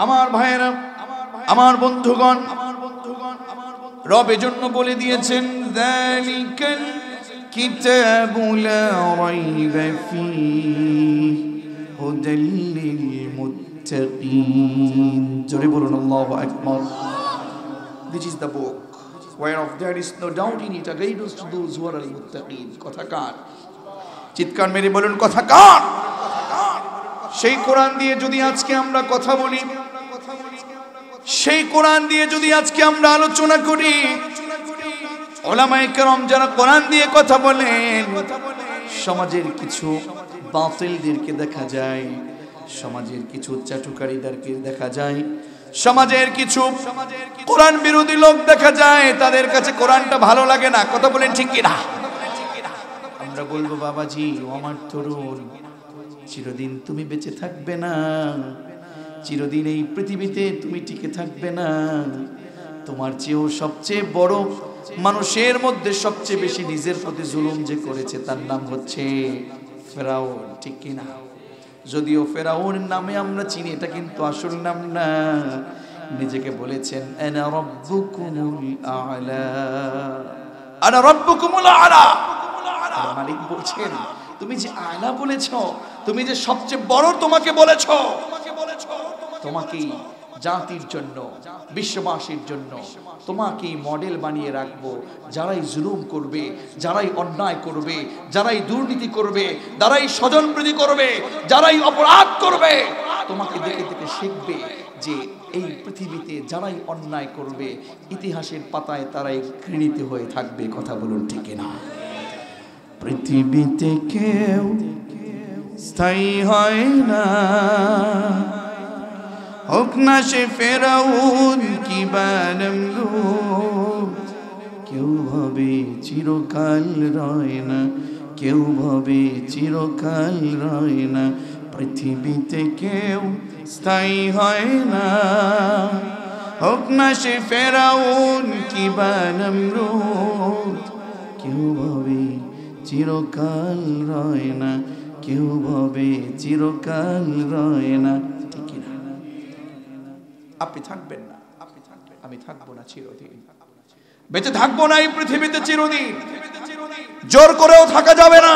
আমার ভাইয়েরা, আমার বন্ধুগণ, রব এজন্য বলে দিয়েছেন যালিকাল কিতাবু লা রাইবা ফীহি হুদাল লিল মুত্তাকিন। জোরে বলুন আল্লাহু আকবার। This is the book whereof there is no doubt in it, a guidance to those who are al-muttaqin. কথা কার? চিৎকার মেরে বলুন কথা কার? সেই কোরআন দিয়ে যদি আজকে আমরা কথা বলি, সেই কোরআন দিয়ে যদি আজকে আমরা আলোচনা করি, উলামায়ে কেরাম যারা কোরআন দিয়ে কথা বলেন, সমাজের কিছু বাতিলদেরকে দেখা যায়, সমাজের কিছু চাটুকারীদেরকে দেখা যায়, সমাজের কিছু কোরআন বিরোধী লোক দেখা যায়, তাদের কাছে কোরআনটা ভালো লাগে না। কথা বলেন ঠিক কিনা? আমরা বলবো বাবাজি ও আমার তরুণ, চিরদিন তুমি বেঁচে থাকবে না, চিরদিন এই পৃথিবীতে তুমি টিকে থাকবে না। তোমার চেয়েও সবচেয়ে বড় মানুষের মধ্যে সবচেয়ে বেশি নিজের প্রতি জুলুম যে করেছে তার নাম হচ্ছে ফেরাউন, ঠিক কিনা? যদিও ফেরাউনের নামে আমরা চিনি, এটা কিন্তু আসল নাম না। নিজেকে বলেছেন আনা রাব্বুকুমুল আ'লা, আনা রাব্বুকুমুল আ'লা। মালিক বলছেন তুমি যে আ'লা বলেছো, তুমি যে সবচেয়ে বড় তোমাকে বলেছো, তোমাকে জাতির জন্য, বিশ্ববাসীর জন্য তোমাকে মডেল বানিয়ে রাখবো। যারাই জুলুম করবে, যারাই অন্যায় করবে, যারাই দুর্নীতি করবে, যারাই স্বজনপ্রীতি করবে, যারাই অপরাধ করবে, তোমাকে দেখে দেখে শিখবে যে এই পৃথিবীতে যারাই অন্যায় করবে ইতিহাসের পাতায় তারাই ঘৃণিত হয়ে থাকবে। কথা বলুন ঠিক না? পৃথিবীতে কেউ স্থায়ী হয় না, হোক না সে ফেরাউন কিংবা নমরুদ। কেউ ভাবে চিরকাল রয় না, কেউ ভাবে চিরকাল রয় না। পৃথিবীতে কেউ স্থায়ী হয় না, হোক না সে ফেরাউন কিংবা নমরুদ। কেউ ভাবে চিরকাল রয় না, কেউ ভাবে চিরকাল রয় না। ঠিক না? আপনি থাকবেন না, আমি থাকবো না চিরদিন, বেঁচে থাকবো না এই পৃথিবীতে চিরদিন। জোর করেও থাকা যাবে না।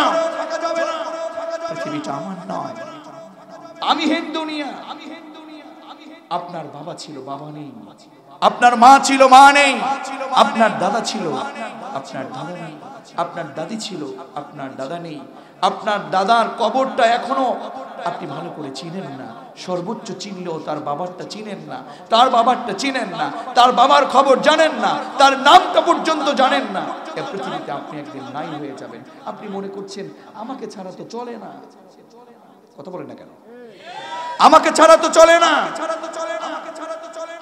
পৃথিবীটা আমার নয়, আমি হীন দুনিয়া। আপনার বাবা ছিল, বাবা নেই। আপনার মা ছিল, মা নেই। আপনার দাদা ছিল, আপনার দাদা নেই। আপনার দাদি ছিল, আপনার দাদা নেই। আপনার দাদার কবরটা এখনো আপনি ভালো করে চিনেন না। সর্বোচ্চ চিনলেও তার বাবারটা চিনেন না, তার বাবারটা চিনেন না, তার বাবার খবর জানেন না, তার নামটা পর্যন্ত জানেন না। এই পৃথিবীতে আপনি একদিন নাই হয়ে যাবেন। আপনি মনে করছেন আমাকে ছাড়া তো চলে না। কথা বলেন না কেন? আমাকে ছাড়া তো চলে না।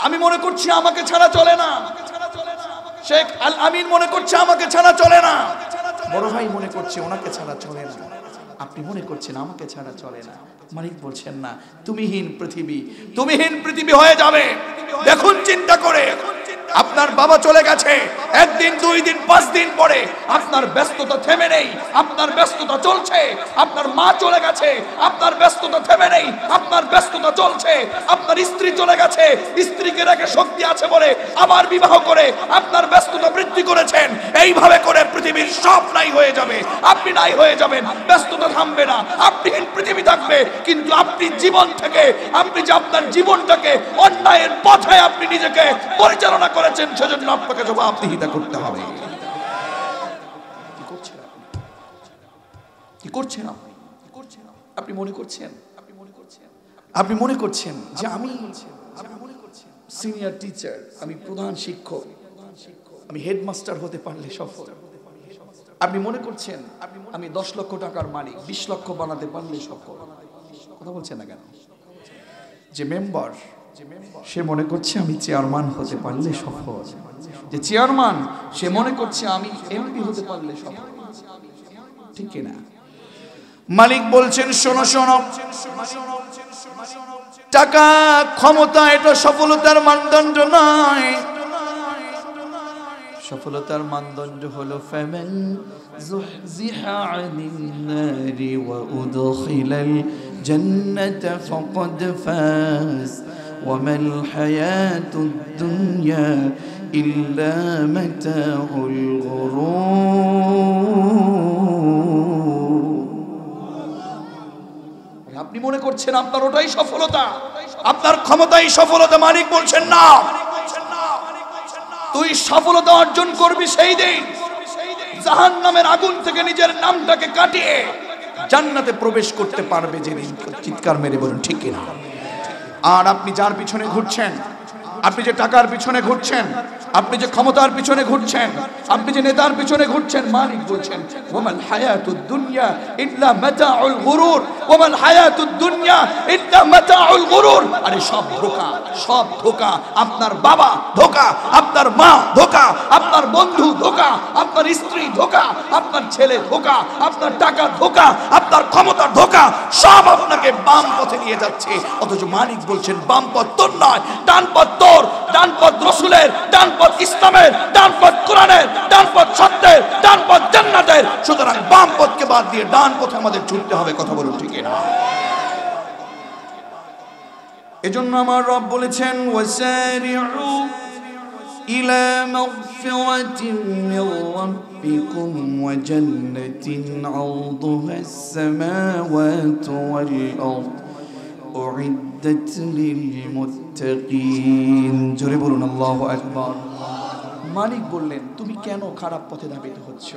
আমি মনে করছি আমাকে ছাড়া চলে না। শেখ আল আমিন মনে করছে আমাকে ছাড়া চলে না। বড় ভাই মনে করছে ওনাকে ছাড়া চলে না। আপনি মনে করছেন আমাকে ছাড়া চলে না। মালিক বলছেন না, তুমিহীন পৃথিবী, তুমিহীন পৃথিবী হয়ে যাবে। দেখুন চিন্তা করে, আপনার বাবা চলে গেছে, একদিন, 2 দিন, 5 দিন পরে আপনার ব্যস্ততা থেমে নেই, আপনার ব্যস্ততা চলছে। আপনার মা চলে গেছে, আপনার ব্যস্ততা থেমে নেই, আপনার ব্যস্ততা চলছে। আপনার স্ত্রী চলে গেছে, স্ত্রীকে রেখে শক্তি আছে বলে আবার বিবাহ করে আপনার ব্যস্ততা বৃদ্ধি করেছেন। এইভাবে করে পৃথিবীর সব নাই হয়ে যাবে, আপনি নাই হয়ে যাবেন। ব্যস্ততা থামবে না, আপনিহীন পৃথিবী থাকবে। কিন্তু আপনি জীবন থেকে, আপনি যে আপনার জীবনটাকে অন্যায়ের পথে আপনি নিজেকে পরিচালনা করেছেন, সেজন্য আপনাকে জবাবদিহিতা করতে হবে। কি করছেন আপনি? আপনি মনে করছেন, আপনি মনে করছেন যে আমি সিনিয়র টিচার, আমি প্রধান শিক্ষক, আমি হেডমাস্টার হতে পারলে সফল। আপনি মনে করছেন আমি 10 লক্ষ টাকার মালিক, 20 লক্ষ বানাতে পারলে সফল। কথা বলছেন না কেন? যে মেম্বার, সে মনে করছে আমি চেয়ারম্যান হতে পারলে সফল। যে চেয়ারম্যান, সে মনে করছে আমি এমপি হতে পারলে সফল। ঠিক কিনা? মালিক বলছেন শোনো শোনো, টাকা ক্ষমতা এটা সফলতার মানদণ্ড নয়। সফলতার মানদণ্ড হলো ফামান যুহজিহা আনিন নারি ওয়া উদখিলাল জান্নাতা ফাকাদ ফাজ ওয়ামাল হায়াতুদ দুনিয়া ইল্লা মাতাউল গুরুর। আপনি মনে করছেন আপনার ওটাই সফলতা, আপনার ক্ষমতাই সফলতা। মালিক বলছেন না, তুই সফলতা অর্জন করবি সেই দিন জাহান্নামের আগুন থেকে নিজের নামটাকে কাটিয়ে জান্নাতে প্রবেশ করতে পারবে যেদিন। চিৎকার মেরে বলুন ঠিক কিনা? আর আপনি যার পিছনে ঘুরছেন, আপনি যে টাকার পিছনে ঘুরছেন, আপনি যে ক্ষমতার পিছনে ঘুরছেন, আপনি যে নেতার পিছনে ঘুরছেন, মালিক বলছেন ওয়ামাল হায়াতুদ দুনিয়া ইল্লা মাতাউল গুরুর, ওয়ামাল হায়াতুদ দুনিয়া ইল্লা মাতাউল গুরুর। আরে সব ধোঁকা, সব ধোঁকা। আপনার বাবা ধোঁকা, আপনার মা ধোঁকা, আপনার বন্ধু ধোঁকা, আপনার স্ত্রী ধোঁকা, আপনার ছেলে ধোঁকা, আপনার টাকা ধোঁকা, আপনার ক্ষমতার ধোঁকা, সব আপনাকে বাম পথে নিয়ে যাচ্ছে। অথচ মালিক বলছেন বাম পথ তোর নয়, ডান পথ তোর, ডান পথ রসুলের, ডান পথ ইসলামের, ডান পথ কোরআনের, ডান পথ সত্যের, ডান পথ জান্নাতের। সুতরাং বাম পথকে বাদ দিয়ে ডান পথে আমাদের ছুটতে হবে। কথা বলুন ঠিক না? এজন্য আমার রব বলেছেন ওয়াসারিউ ইলা মাগফিরাতিন মির রাব্বিকুম ওয়া জান্নাতিন আরদুহাস সামাওয়াতু ওয়াল আরদ উইদ্দাত লিল মুত্তাকিন। জোরে বলুন আল্লাহু আকবার। মালিক বললেন তুমি কেন খারাপ পথে ধাবিত হচ্ছ?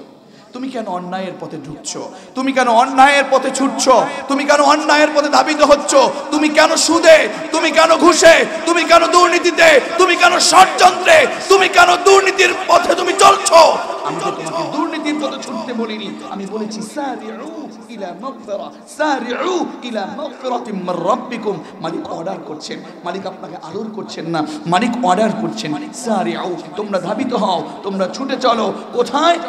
তুমি কেন অন্যায়ের পথে ঢুকছো? তুমি কেন অন্যায়ের পথে ছুটছো? তুমি কেন অন্যায়ের পথে ধাবিত হচ্ছ? তুমি কেন সুদে, তুমি কেন ঘুষে, তুমি কেন দুর্নীতিতে, তুমি কেন ষড়যন্ত্রে, তুমি কেন দুর্নীতির পথে তুমি চলছো? আমি তো তোমাকে দুর্নীতির পথে ছুটতে বলিনি, আমি বলেছি সারিউ ইলা মাগফিরা, সারিউ ইলা মাগফিরাতিন মির রাব্বিকুম। মালিক অর্ডার করছেন, মালিক আপনাকে আদর করছেন না, মালিক অর্ডার করছেন সারিউ, তোমরা ধাবিত হও, তোমরা ছুটে চলো। কোথায়?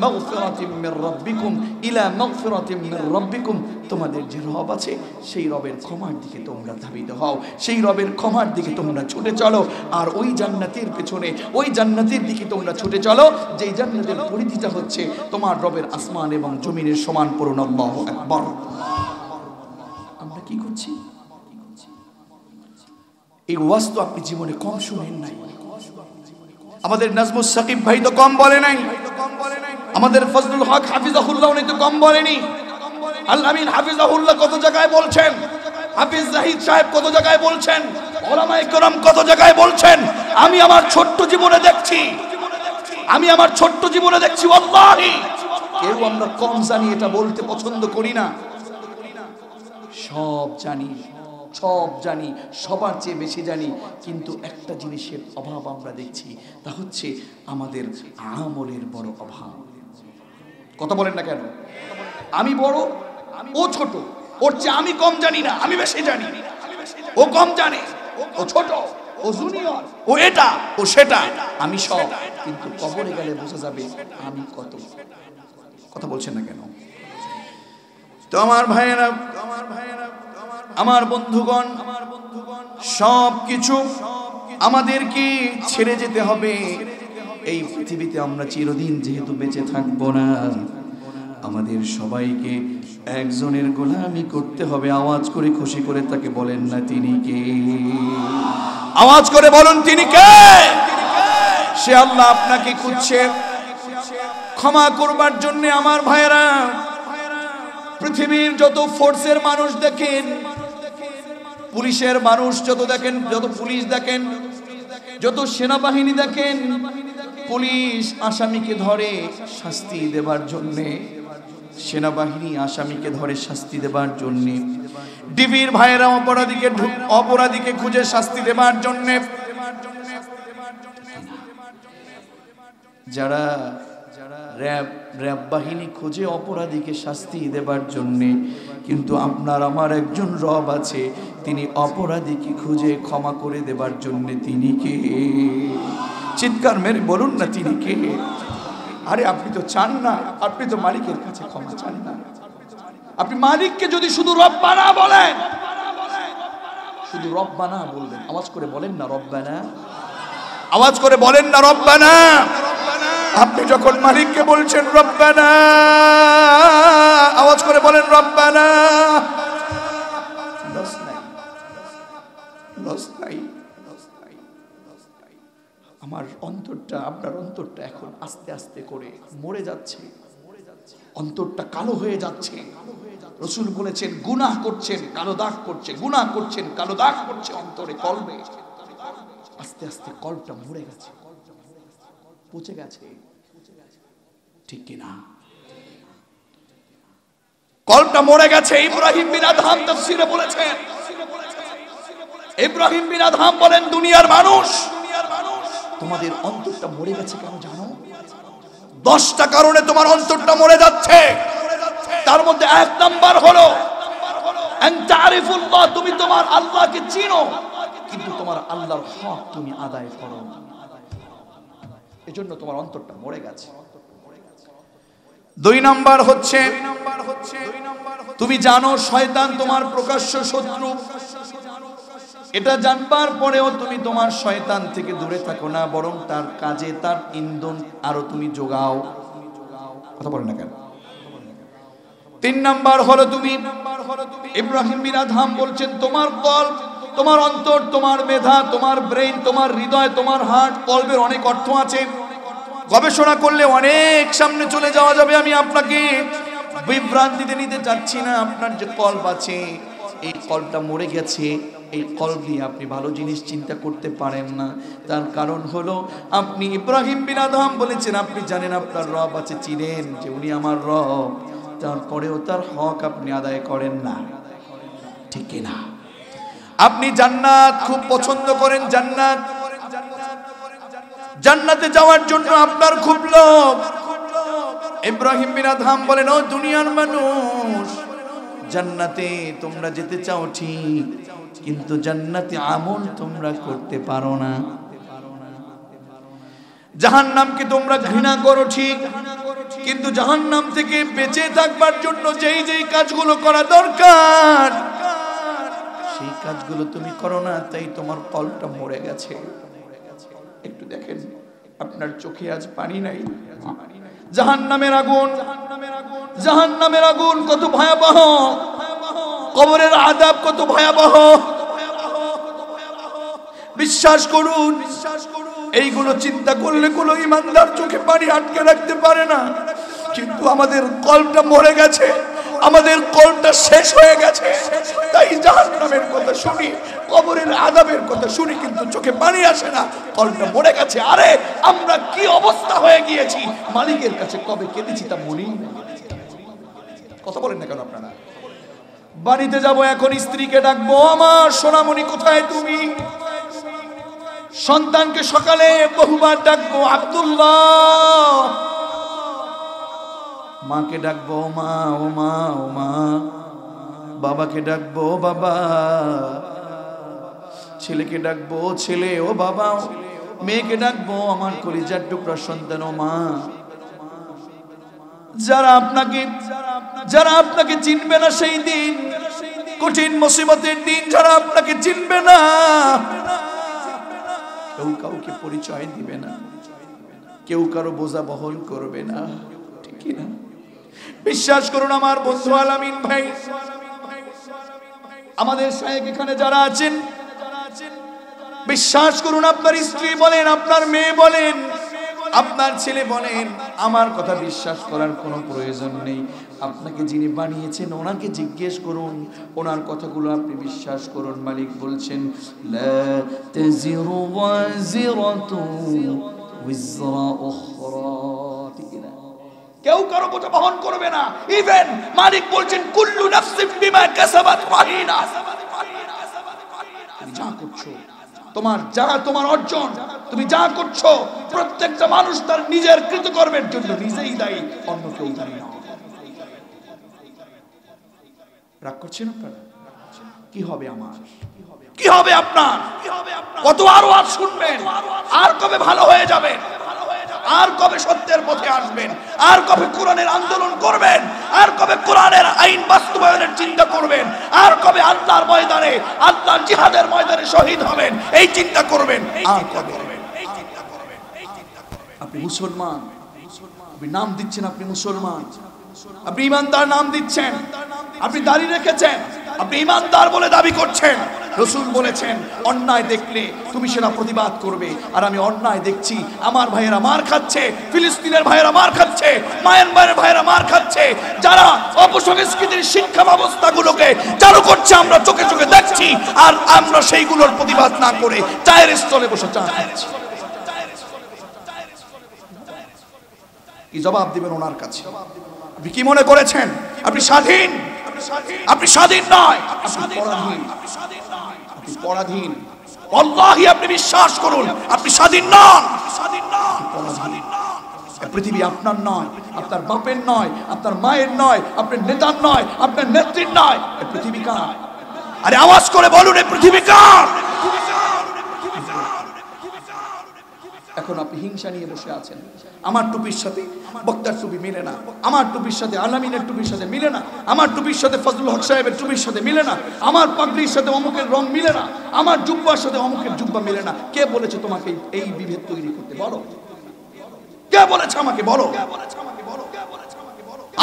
মাগফিরাতিন মির রাব্বিকুম ইলা মাগফিরাতিন মির রাব্বিকুম। তোমাদের যে রব আছে সেই রবের ক্ষমার দিকে তোমরা ধাবিত হও, সেই রবের ক্ষমার দিকে তোমরা ছুটে চলো। আর ওই জান্নাতের পেছনে, ওই জান্নাতের দিকে তোমরা ছুটে চলো যেই জান্নাতের পরিধিটা হচ্ছে তোমার রবের আসমান এবং জমিনের সমান। পড়ুন আল্লাহু আকবার। আমরা কি করছি? এই ওয়াজ তো আপনি জীবনে কম শুনেন নাই। আমাদের নাজমুস সাকিব ভাই তো কম বলে নাই, আমাদের ফজলুল হক হাফিজাহুল্লাহ উনি তো কম বলেনি। আল আমিন হাফিজাহুল্লাহ কত জায়গায় বলছেন, হাফিজ জাহিদ সাহেব কত জায়গায় বলছেন, উলামায়ে কেরাম কত জায়গায় বলছেন। আমি আমার ছোট্ট জীবনে দেখছি, আমি আমার ছোট্ট জীবনে দেখছি ওয়াল্লাহি কেউ আমরা কম জানি এটা বলতে পছন্দ করি না। সব জানি, সব জানি, সবার চেয়ে বেশি জানি, কিন্তু একটা জিনিসের অভাব আমরা দেখছি, তা হচ্ছে আমাদের আমলের বড় অভাব। কথা বলেন না কেন? আমি বড়, ও ছোট, ওর চেয়ে আমি কম জানি না, আমি বেশি জানি। ও কম জানে, ও ছোট, ও জুনিয়র, ও এটা, ও সেটা, আমি সব। কিন্তু কবরে গেলে বোঝা যাবে আমি কত। কথা বলছেন না কেন? তো আমার ভাইয়েরা, আমার বন্ধুগণ, সব কিছু আমাদেরকে ছেড়ে যেতে হবে। এই পৃথিবীতে আমরা চিরদিন যেহেতু বেঁচে থাকবো না, আমাদের সবাইকে একজনের গোলামি করতে হবে। আওয়াজ করে খুশি করে তাকে বলেন না তিনি কে? আওয়াজ করে বলুন তিনি কে? সে আল্লাহ আপনাকে খুঁজছে ক্ষমা করবার জন্য। আমার ভাইয়েরা, পৃথিবীর যত ফোর্সের মানুষ দেখেন, পুলিশের মানুষ যত দেখেন, যত পুলিশ দেখেন, যত সেনাবাহিনী দেখেন, পুলিশ আসামিকে ধরে শাস্তি দেবার জন্যে, সেনাবাহিনী আসামিকে ধরে শাস্তি দেবার জন্যে, ডিবির ভাইয়েরা অপরাধীকে খুঁজে শাস্তি দেবার জন্যে, যারা র্যাব বাহিনী খুঁজে অপরাধীকে শাস্তি দেবার জন্যে। কিন্তু আপনার আমার একজন রব আছে, তিনি অপরাধীকে খুঁজে ক্ষমা করে দেবার জন্যে। তিনি কে? চিৎকার মেরে বলুন না তিনি কে? আরে আপনি তো চান না, আপনি তো মালিকের কাছে ক্ষমা চান না। আপনি মালিককে যদি শুধু রব্বানা বলেন, শুধু রব্বানা বলবেন, আওয়াজ করে বলেন না রব্বানা, আওয়াজ করে বলেন না রব্বানা। আপনি যখন মালিককে বলছেন রব্বানা, আওয়াজ করে বলেন রব্বানা, লস নাই। আমার অন্তরটা, আপনার অন্তরটা এখন আস্তে আস্তে করে মরে যাচ্ছে, অন্তরটা কালো হয়ে যাচ্ছে। রাসূল বলেছেন গুনাহ করছেন, কালো দাগ করছে, গুনাহ করছেন, কালো দাগ করছে অন্তরে, কলবে। আস্তে আস্তে কলবটা মরে গেছে, পচে গেছে, ঠিক কিনা? কলবটা মরে গেছে। ইব্রাহিম বিন আদহাম তাফসীরে বলেছেন, ইব্রাহিম বিন আদহাম বলেন, দুনিয়ার মানুষ, তোমাদের অন্তরটা মরে গেছে কেন জানো? 10টা কারণে তোমার অন্তরটা মরে যাচ্ছে। তার মধ্যে 1 নাম্বার হলো আন তারিফুল্লাহ, তুমি তোমার আল্লাহকে চিনো কিন্তু তোমার আল্লাহর হক তুমি আদায় করো না, এজন্য তোমার অন্তরটা মরে গেছে। 2 নাম্বার হচ্ছে তুমি জানো শয়তান তোমার প্রকাশ্য শত্রু, এটা জানবার পরেও তুমি তোমার শয়তান থেকে দূরে থাকো না, বরং তার কাজে তার ইন্ধন আরো তুমি যোগাও। কথা বলেন না কেন? 3 নাম্বার হলো তুমি, ইব্রাহিম বিন আদহাম বলছেন, তোমার কলব, তোমার অন্তর, তোমার মেধা, তোমার ব্রেইন, তোমার হৃদয়, তোমার হার্ট, কলবের অনেক অর্থ আছে, গবেষণা করলে অনেক সামনে চলে যাওয়া যাবে। আমি আপনাকে বিভ্রান্তিতে নিতে চাচ্ছি না। আপনার যে কলব আছে, এই কলবটা মরে গেছে। এই কলব দিয়ে আপনি ভালো জিনিস চিন্তা করতে পারেন না। তার কারণ হলো আপনি, ইব্রাহিম বিন আদহাম বলেছেন, আপনি জানেন আপনার রব আছে, চিনেন যে উনি আমার রব, তারপরেও তার হক আপনি আদায় করেন না, ঠিক কিনা? আপনি জান্নাত খুব পছন্দ করেন, জান্নাতে যাওয়ার জন্য আপনার খুব লোভ। ইব্রাহিম বিন আদহাম বলেন, ও দুনিয়ার মানুষ, জান্নাতে তোমরা যেতে চাও ঠিক, কিন্তু জান্নাতে আমল তোমরা করতে পারো না। জাহান্নামকে তোমরা ঘৃণা করো ঠিক, কিন্তু জাহান্নাম থেকে বেঁচে থাকবার জন্য যেই যেই কাজগুলো করা দরকার সেই কাজগুলো তুমি করো না, তাই তোমার কলবটা মরে গেছে। একটু দেখেন, আপনার চোখে আজ পানি নাই। জাহান্নামের আগুন, জাহান্নামের আগুন কত ভয়াবহ, কবরের আযাব কত ভয়াবহ। বিশ্বাস করুন, এইগুলো চিন্তা করলে কোনো ইমানদার চোখে পানি আটকে রাখতে পারে না। কিন্তু আমাদের কলবটা মরে গেছে, আমাদের কলবটা শেষ হয়ে গেছে, তাই জাহান্নামের কথা শুনি, কবরের আযাবের কথা শুনি, কিন্তু চোখে পানি আসে না, কলবটা মরে গেছে। আরে আমরা কি অবস্থা হয়ে গিয়েছি, মালিকের কাছে কবে কেঁদেছি তা মনেই নেই। কথা বলেন না কেন আপনারা? বাড়িতে যাব এখন, স্ত্রীকে ডাকবো, আমার সোনামণি কোথায় তুমি? সন্তানকে সকালে বহুবার ডাকবো, আব্দুল্লাহ। মাকে ডাকবো, মা, ও মা, ও মা। বাবাকে ডাকবো, বাবা। ছেলেকে ডাকবো, ছেলে, ও বাবা। মেয়েকে ডাকবো, আমার কলিজার টুকরা সন্তান, ও মা। যারা আপনাকে চিনবে না সেই দিন, কঠিন মুসিবতের দিন, যারা আপনাকে চিনবে না, কেউ কাউকে পরিচয় দিবে না, কেউ কারো বোঝা বহন করবে না, ঠিক না? বিশ্বাস করুন আমার বন্ধু আলামিন ভাই, আমাদের শায়েখ এখানে যারা আছেন, বিশ্বাস করুন, আপনার স্ত্রী বলেন, আপনার মেয়ে বলেন, আপনার ছেলে বলেন, আমার কথা বিশ্বাস করার কোনো প্রয়োজন নেই। আপনাকে যিনি বানিয়েছেন ওনাকে জিজ্ঞেস করুন, ওনার কথাগুলো আপনি বিশ্বাস করুন। মালিক বলছেন, লা তাজিরু ওয়াজিরাতু উযরা উখরা, ঠিক না? কেউ কারো বোঝা বহন করবে না। ইভেন মালিক বলছেন, কুল্লু নাফসিন বিমা কাসাবাত রাহিনা। তুমি যা করছো, তোমার অর্জন, তুমি যা করছো, প্রত্যেকটা মানুষ তার নিজের কৃতকর্মের জন্য নিজেই দায়ী, অন্য কেউ দায়ী না। রাগ করছেন আপনারা? কি হবে আমার, কি হবে আপনার? কত আরো আজ শুনবেন, আর কবে ভালো হয়ে যাবেন, আর কবে সত্যের পথে আসবেন, আর কবে কোরআনের আন্দোলন করবেন, আর কবে কোরআনের আইন বাস্তবায়নের চিন্তা করবেন, আর কবে আল্লাহর ময়দানে, আল্লাহর জিহাদের ময়দানে শহীদ হবেন, এই চিন্তা করবেন, আর কবে? আপনি মুসলমান, আপনি নাম দিচ্ছেন, আপনি মুসলমান, আপনি ইমানদার নাম দিচ্ছেন, আপনি দাড়ি রেখেছেন, আপনি ইমানদার বলে দাবি করছেন, রাসূল বলেছেন অন্যায় দেখলে তুমি সেটা প্রতিবাদ করবে। আর আমি অন্যায় দেখছি, আমার ভাইয়েরা মার খাচ্ছে, ফিলিস্তিনের ভাইয়েরা মার খাচ্ছে, মায়ানমারের ভাইয়েরা মার খাচ্ছে, যারা অপসংস্কৃতির শিক্ষা ব্যবস্থাগুলোকে চালু করছে আমরা চোখে চোখে দেখছি, আর আমরা সেইগুলোর প্রতিবাদ না করে চায়ের স্টলে বসে চা খাচ্ছি। কি জবাব দিবেন ওনার কাছে? আপনি কি মনে করেছেন আপনি স্বাধীন? আপনি স্বাধীন নয়, আপনি পরাধীন। আপনি পরাধীন। আল্লাহি আপনি বিশ্বাস করুন, আপনি স্বাধীন নন। পৃথিবী আপনার নয়, আপনার বাপের নয়, আপনার মায়ের নয়, আপনার নেতার নয়, আপনার নেত্রীর নয়। এই পৃথিবী কার? আরে আওয়াজ করে বলুন, এই পৃথিবী কার? এখন আপনি হিংসা নিয়ে বসে আছেন। আমার টুপির সাথে বক্তার টুপি মিলে না, আমার টুপির সাথে আলামিনের টুপির সাথে মিলে না, আমার টুপির সাথে ফজলুল হক সাহেবের টুপির সাথে মিলে না, আমার পাগড়ির সাথে অমুকের রং মিলে না, আমার জুব্বার সাথে অমুকের জুব্বা মিলে না। কে বলেছে তোমাকে এই বিভেদ তৈরি করতে? বলো, কে বলেছে আমাকে? বলো।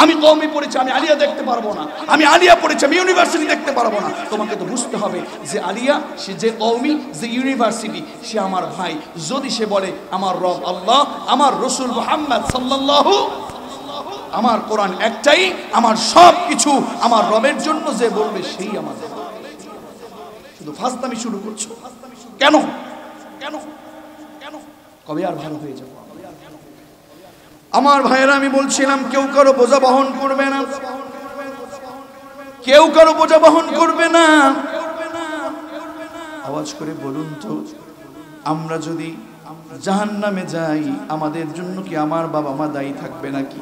আমি কওমি পড়েছি, আমি আলিয়া দেখতে পারবো না। আমি আলিয়া পড়েছি, আমি ইউনিভার্সিটি দেখতে পারবো না। তোমাকে তো বুঝতে হবে যে আলিয়া, সে যে কওমি, যে ইউনিভার্সিটি, সে আমার ভাই। যদি সে বলে আমার রব আল্লাহ, আমার রাসূল মুহাম্মদ সাল্লাল্লাহু, আমার কোরআন একটাই, আমার সব কিছু আমার রবের জন্য, যে বলবে সেই আমার। শুধু ফাজলামি শুরু করছো কেন? কেন? কেন? কবে আর ভালো হয়ে যাবে? আমার ভাইয়েরা, আমি বলছিলাম কেউ কারো বোঝা বহন করবে না, কেউ কারো বোঝা বহন করবে না। আওয়াজ করে বলুন তো, আমরা যদি জাহান্নামে যাই, আমাদের জন্য কি আমার বাবা মা দায়ী থাকবে নাকি?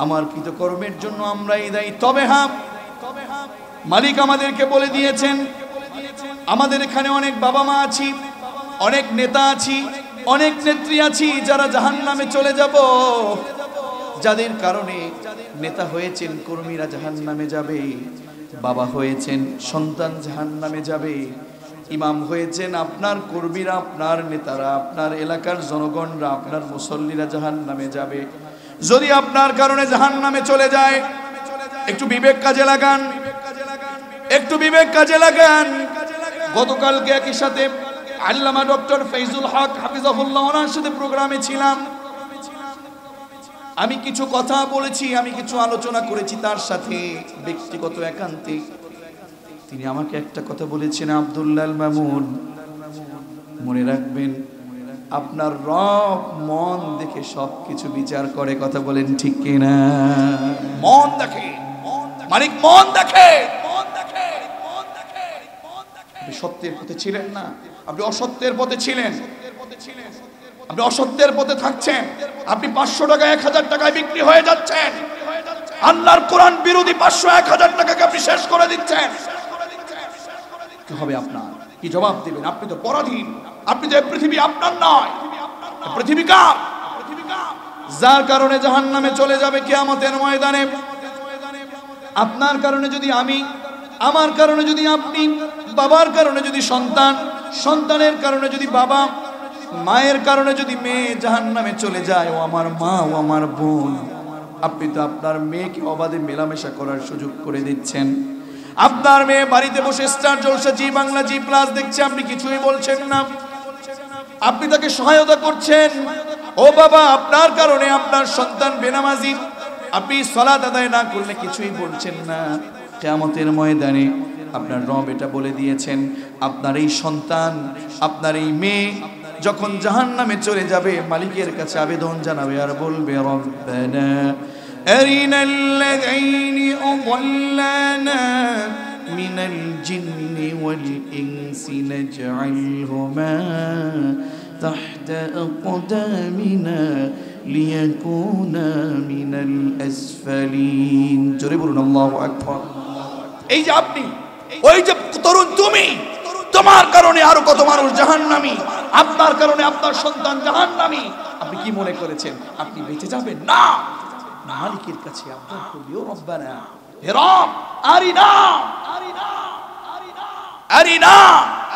আমার কৃতকর্মের জন্য আমরাই দায়ী। তবে হ্যাঁ, মালিক আমাদেরকে বলে দিয়েছেন, আমাদের এখানে অনেক বাবা মা আছি, অনেক নেতা আছি, অনেক নেত্রী আছি, যারা জাহান্নামে চলে যাব। যাদের কারণে নেতা হয়েছেন, কর্মীরা জাহান্নামে যাবে, বাবা হয়েছেন, সন্তান জাহান্নামে যাবে, ইমাম হয়েছেন, আপনার কর্মীরা, আপনার নেতারা, আপনার এলাকার জনগণরা, আপনার মুসল্লিরা জাহান্নামে যাবে। যদি আপনার কারণে জাহান্নামে চলে যায়, একটু বিবেক কাজে লাগান, একটু বিবেক কাজে লাগান। গতকালকে একই সাথে আল্লামা ডক্টর ফৈজুল হক হাফিজাহুল্লাহ ওনার সাথে প্রোগ্রামে ছিলাম। আমি কিছু কথা বলেছি, আমি কিছু আলোচনা করেছি তার সাথে ব্যক্তিগত একান্তে। তিনি আমাকে একটা কথা বলেছেন, আব্দুল্লাহ মামুন, মনে রাখবেন আপনার রব মন দেখে সবকিছু বিচার করে। কথা বলেন ঠিক কিনা? মন দেখে, মালিক মন দেখে। আপনি সত্যের পথে ছিলেন না, আপনি অসত্যের পথে ছিলেন, আপনি অসত্যের পথে থাকছেন। আপনি 500 টাকা 1000 টাকায় বিক্রি হয়ে যাচ্ছেন। আল্লাহর কোরআন বিরোধী 500-1000 টাকাকে আপনি শেষ করে দিচ্ছেন। কি হবে আপনার? কি জবাব দিবেন? আপনি তো পরাধীন। আপনি তো পৃথিবী আপনার নয়, পৃথিবী কার? যার কারণে জাহান্নামে চলে যাবে কিয়ামতের ময়দানে। আপনার কারণে যদি আমি, আমার কারণে যদি আপনি, বাবার কারণে যদি সন্তান, সন্তানের কারণে যদি বাবা, মায়ের কারণে যদি মেয়ে জাহান্নামে চলে যায়, ও আমার মা, ও আমার বোন, আপনি তো আপনার মেয়েকে অবাধে মেলামেশা করার সুযোগ করে দিচ্ছেন। আপনার মেয়ে বাড়িতে বসে স্টার জলসা, জি বাংলা, জি প্লাস দেখছে, আপনি কিছুই বলছেন না, আপনি তাকে সহায়তা করছেন। ও বাবা, আপনার কারণে আপনার সন্তান বেনামাজি, আপনি সালাত আদায় না করলে কিছুই বলছেন না। কিয়ামতের ময়দানে আপনার রব এটা বলে দিয়েছেন, আপনার এই সন্তান, আপনার এই মেয়ে যখন জাহান্নামে চলে যাবে, মালিকের কাছে আবেদন জানাবে আর বলবে, রব্বানা আরিনাল্লাযীনা আযাল্লানা মিনাল জিন্নি ওয়াল ইনসি নাজআলহুমা তাহতা আকদামিনা লিয়াকুনা মিনাল আসফালিন। জোরে বলুন আল্লাহু আকবার। এই যে আপনি, ওই যে তরুণ তুমি, তোমার কারণে আরো কত মানুষ জাহান্নামী, আপনার কারণে আপনার সন্তান জাহান্নামী। আপনি কি মনে করেছেন আপনি বেঁচে যাবেন? না, মালিকের কাছে আবদার করবে, ও রব্বানা, হে রব, আরিনা আরিনা আরিনা আরিনা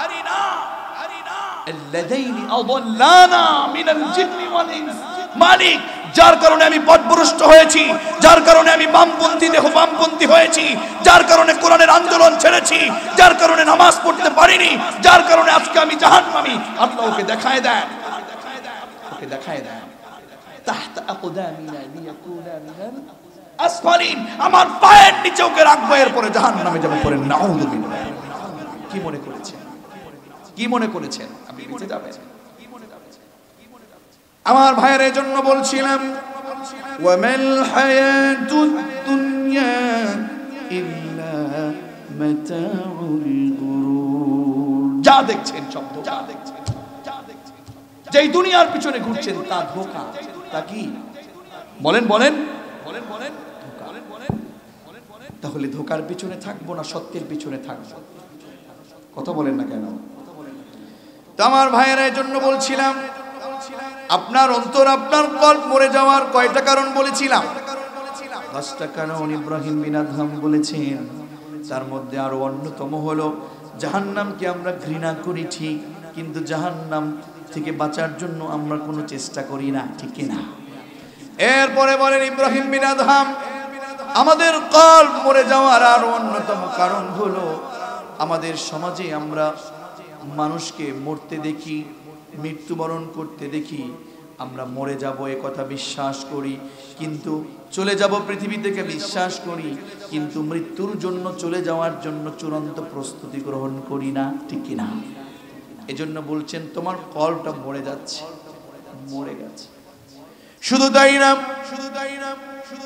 আরিনা আল্লাযীনা আযাল্লানা মিনাল জিন্নি ওয়াল ইনস মালিক, যার কারণে আমি পথভ্রষ্ট হয়েছি, যার কারণে আমি বামপন্থী হয়েছি, যার কারণে কোরআনের আন্দোলন ছেড়েছি, যার কারণে নামাজ পড়তে পারিনি, যার কারণে আজকে আমি জাহান্নামী। আল্লাহ ওকে দেখায় দেন, ওকে দেখায় দেন তাহতা আকদামিনা লিয়াকুনা মিনাল আসফালিন, আমার পায়ের নিচে ওকে রাখবো, এরপরে জাহান্নামে যাবে। পড়েন নাউযু বিল্লাহ। কি মনে করেছেন, কি মনে করেছেন আপনি বেঁচে যাবেন? আমার ভাইয়ের জন্য বলছিলাম, ওয়ামাল হায়াতুদ দুনিয়া ইল্লা মাতাউল গুরুর। যা দেখছেন সব ধোঁকা, যেই দুনিয়ার পিছনে ঘুরছেন তা ধোঁকা। তা কি বলেন বলেন বলেন? তাহলে ধোঁকার পিছনে থাকবো না সত্যের পিছনে থাকবো? কথা বলেন না কেন? তো আমার ভাইয়ের জন্য বলছিলাম, আপনার অন্তর, আপনার কল্প মরে যাওয়ার কয়টা কারণ বলেছিলাম? 10টা কারণ ইব্রাহিম বিন আদহাম বলেছেন। তার মধ্যে আরো অন্যতম হলো জাহান্নামকে আমরা ঘৃণা করি ঠিক, কিন্তু জাহান্নাম থেকে বাঁচার জন্য আমরা কোনো চেষ্টা করি না, ঠিক কিনা? এরপরে বলেন ইব্রাহিম বিন আদহাম, আমাদের কল্প মরে যাওয়ার আরো অন্যতম কারণ হলো আমাদের সমাজে আমরা মানুষকে মরতে দেখি, মৃত্যুবরণ করতে দেখি, আমরা মরে যাব এ কথা বিশ্বাস করি, কিন্তু চলে যাব পৃথিবী থেকে বিশ্বাস করি, কিন্তু মৃত্যুর জন্য চলে যাওয়ার জন্য চূড়ান্ত প্রস্তুতি গ্রহণ করি না, ঠিক কিনা? এজন্য বলছেন তোমার কলটা মরে যাচ্ছে, মরে গেছে। শুধু তাই না,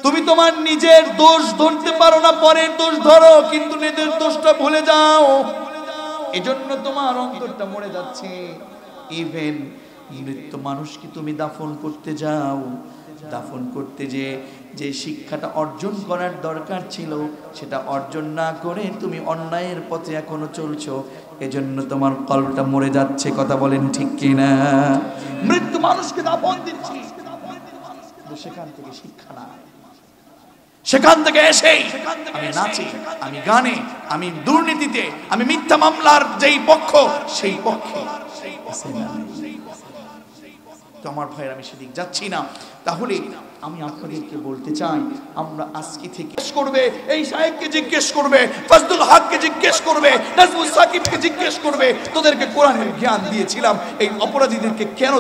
তুমি তোমার নিজের দোষ ধরতে পারো না, পরের দোষ ধরো, কিন্তু নিজের দোষটা ভুলে যাও। এজন্য তোমার অন্তরটা মরে যাচ্ছে। ইভেন মৃত মানুষকে তুমি দাফন করতে যাও, দাফন করতে যে শিক্ষাটা অর্জন করার দরকার ছিল সেটা অর্জন না করে তুমি অন্যায়ের পথে এখনো চলছো, এজন্য তোমার কলবটা মরে যাচ্ছে। কথা বলেন ঠিক কিনা? মৃত মানুষকে দাফন দিচ্ছি, সেখান থেকে শিক্ষা না, সেখান থেকে এসেই আমি নাচে, আমি গানে, আমি দুর্নীতিতে, আমি মিথ্যা মামলার যেই পক্ষ সেই পক্ষে। তো আমার ভাইয়ের, আমি সেদিক যাচ্ছি না। তাহলে আমি আপনাদেরকে বলতে চাই, আমরা আজকে থেকে করবে, এই সাহেবকে জিজ্ঞেস করবে, ফজলুল হককে জিজ্ঞেস করবে, নাজমুল সাকিবকে জিজ্ঞেস করবে, তোদেরকে কোরআনের জ্ঞান দিয়েছিলাম, এই অপরাধীদেরকে কেন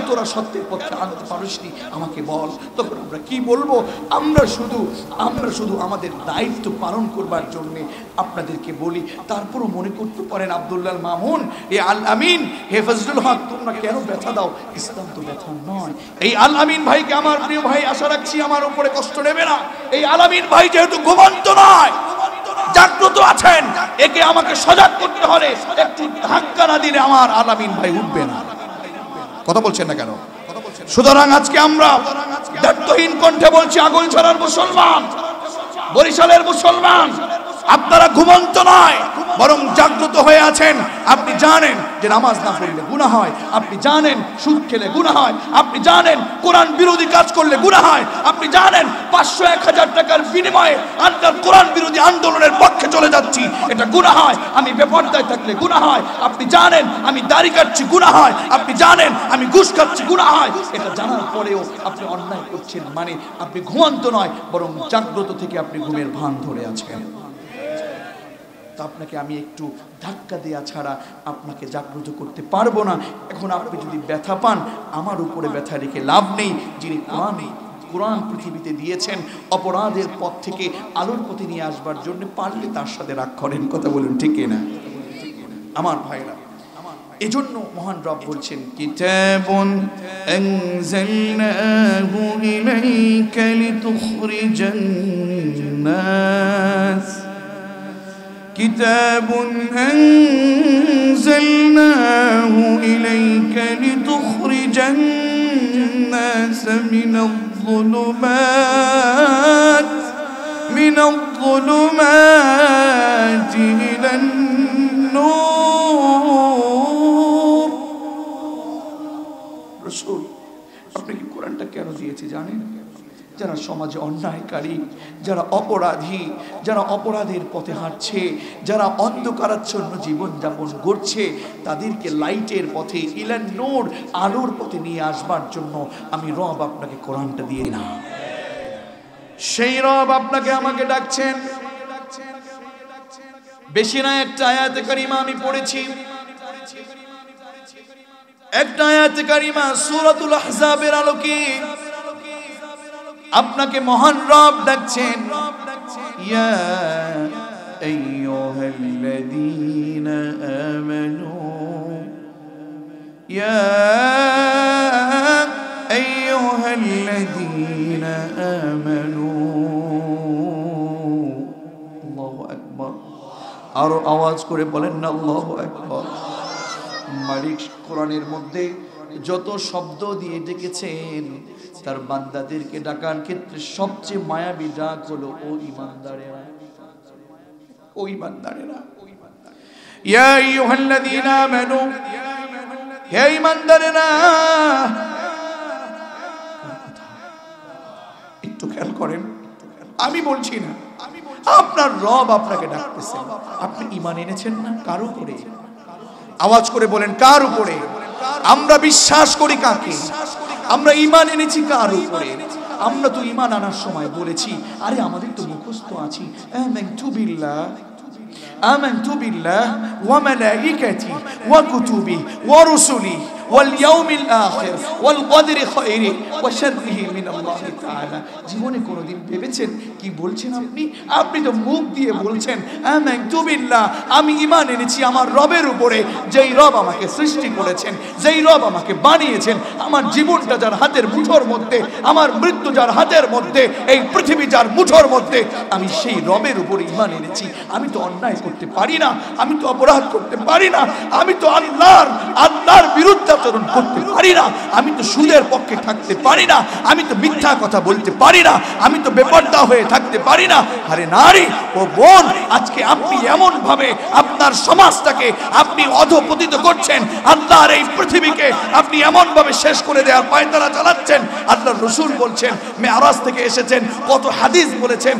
তোরা সত্যের পথে আনতে পারিসনি, আমাকে বল। তখন আমরা কি বলবো? আমরা শুধু আমাদের দায়িত্ব পালন করবার জন্য আপনাদেরকে বলি। তারপরও মনে করতে পারেন আব্দুল্লাহ মামুন, এ আল আমিন, হে ফজলুল হক, তোমরা কেন ব্যথা দাও? ইসলাম তো ব্যথা নয়। এই আল আমিন ভাইকে, আমার প্রিয় ভাই, আশা রাখছি আমার উপরে কষ্ট নেবে না। এই আল আমিন ভাই যেহেতু ঘুমন্ত নয়, জাগ্রত আছেন, একে আমাকে সজাগ করতে হলে একটু ধাক্কা না দিলে আমার আল আমিন ভাই উঠবে না। কথা বলছেন না কেন? সুতরাং আজকে আমরা দায়িত্বহীন কণ্ঠে বলছি, আগলঝাড়ার মুসলমান, বরিশালের মুসলমান, আপনারা ঘুমন্ত নয়, বরং জাগ্রত হয়ে আছেন। আপনি জানেন যে নামাজ না পড়লে গুনাহ হয়, আপনি জানেন সুদ খেলে গুনাহ হয়, আপনি জানেন কোরআন বিরোধী কাজ করলে গুনাহ হয়, আপনি জানেন 500-1000 টাকার বিনিময়ে আনকার কোরআন বিরোধী আন্দোলনের পক্ষে চলে যাচ্ছি, এটা গুনাহ হয়। আমি বেপরদায় থাকলে গুনাহ হয়। আপনি জানেন আমি দাড়ি কাটছি, গুনাহ হয়। আপনি জানেন আমি ঘুষ খাচ্ছি, গুনাহ হয়। এটা জানার পরেও আপনি অন্যায় করছেন, মানে আপনি ঘুমন্ত নয়, বরং জাগ্রত থেকে আপনি ঘুমের ভান ধরে আছেন। তো আপনাকে আমি একটু ধাক্কা দেয়া ছাড়া আপনাকে জাগ্রত করতে পারবো না। এখন আপনি যদি ব্যথা পান, আমার উপরে ব্যথা রেখে লাভ নেই। যিনি কোরআন পৃথিবীতে দিয়েছেন অপরাধের পথ থেকে আলোর পথে নিয়ে আসবার জন্য, পারলে তার সাথে রাগ করেন। কথা বলুন ঠিক না আমার ভাইরা? এজন্য মহান রব বলছেন, কিতাবুন আনজালনাহু ইলাইকা লিতুখরিজান নাস, كتاب أنزلناه إليك لتخرج الناس من الظلمات إلى النور। رسول, আপনি কি কোরআনটা কেন দিয়েছি জানেন? যারা সমাজে অন্যায়কারী, যারা অপরাধী, যারা অপরাধের পথে হাঁটছে, যারা অন্ধকারাচ্ছন্ন জীবনযাপন করছে, তাদেরকে লাইটের পথে, ইলান নূর, আলোর পথে নিয়ে আসবার জন্য আমি রব আপনাকে কোরআনটা দিয়ে না। সেই রব আপনাকে আমাকে ডাকছেন। বেশি না, একটা আয়াতে কারিমা আমি পড়েছি, একটা আয়াতে কারিমা সূরাতুল আহজাবের আলোকে আপনাকে মহান রব ডাকছেন। ইয়া আইয়ুহাল্লাযীনা আমানু, ইয়া আইয়ুহাল্লাযীনা আমানু। আল্লাহু আকবার। আর আওয়াজ করে বলেন না আল্লাহু আকবার। মালিক কোরআনের মধ্যে যত শব্দ দিয়ে ডেকেছেন, তার বান্দাদেরকে ডাকার ক্ষেত্রে সবচেয়ে মায়াবী ডাক হলো ও ঈমানদারেরা, ও ঈমানদারেরা। ইয়া আইয়ুহাল্লাযীনা আমানু, হে ঈমানদারেরা। একটু খেয়াল করেন, আমি বলছি না, আপনার রব আপনাকে ডাকতেছেন। আপনি ঈমান এনেছেন না? কার উপরে? আওয়াজ করে বলেন, কার উপরে? আমরা বিশ্বাস করি কাকে? আমরা ঈমান এনেছি কার উপরে? আমরা তো ঈমান আনার সময় বলেছি, আরে আমাদের তো মুখস্থ আছে, আমানতু বিল্লাহ, আমানতু বিল্লাহ ওয়া মালাইকাতি ওয়া কুতুবি ওয়া রুসুলি ওয়াল ইয়াউমিল আখির ওয়াল কদরি খায়রি ওয়া শাররিহি মিনাল্লাহি তাআলা। জীবনে কোনোদিন ভেবেছেন কি বলছেন আপনি? আপনি তো মুখ দিয়ে বলছেন আমানতু বিল্লাহ, আমি ঈমান এনেছি আমার রবের উপরে, যেই রব আমাকে সৃষ্টি করেছেন, যেই রব আমাকে বানিয়েছেন, আমার জীবনটা যার হাতের মুঠোর মধ্যে, আমার মৃত্যু যার হাতের মধ্যে, এই পৃথিবী যার মুঠোর মধ্যে, আমি সেই রবের উপরে ঈমান এনেছি। আমি তো অন্যায় করতে পারি না, আমি তো অপরাধ করতে পারি না, আমি তো আল্লাহর বিরুদ্ধে আচরণ করতে পারি না, আমি তো সুদের পক্ষে থাকতে পারি না, আমি তো মিথ্যা কথা বলতে পারি না, আমি তো বেপরদা হয়ে থাকতে পারি না। আরে নারী ও বোন, আজকে আপনি এমন ভাবে আপনার সমাজটাকে আপনি অধপতিত করছেন, আল্লাহর এই পৃথিবীকে আপনি এমন ভাবে শেষ করে দেওয়ার পায়তারা চালাচ্ছেন। আল্লাহর রাসূল বলছেন, মেরাজ থেকে এসেছেন, কত হাদিস বলেছেন,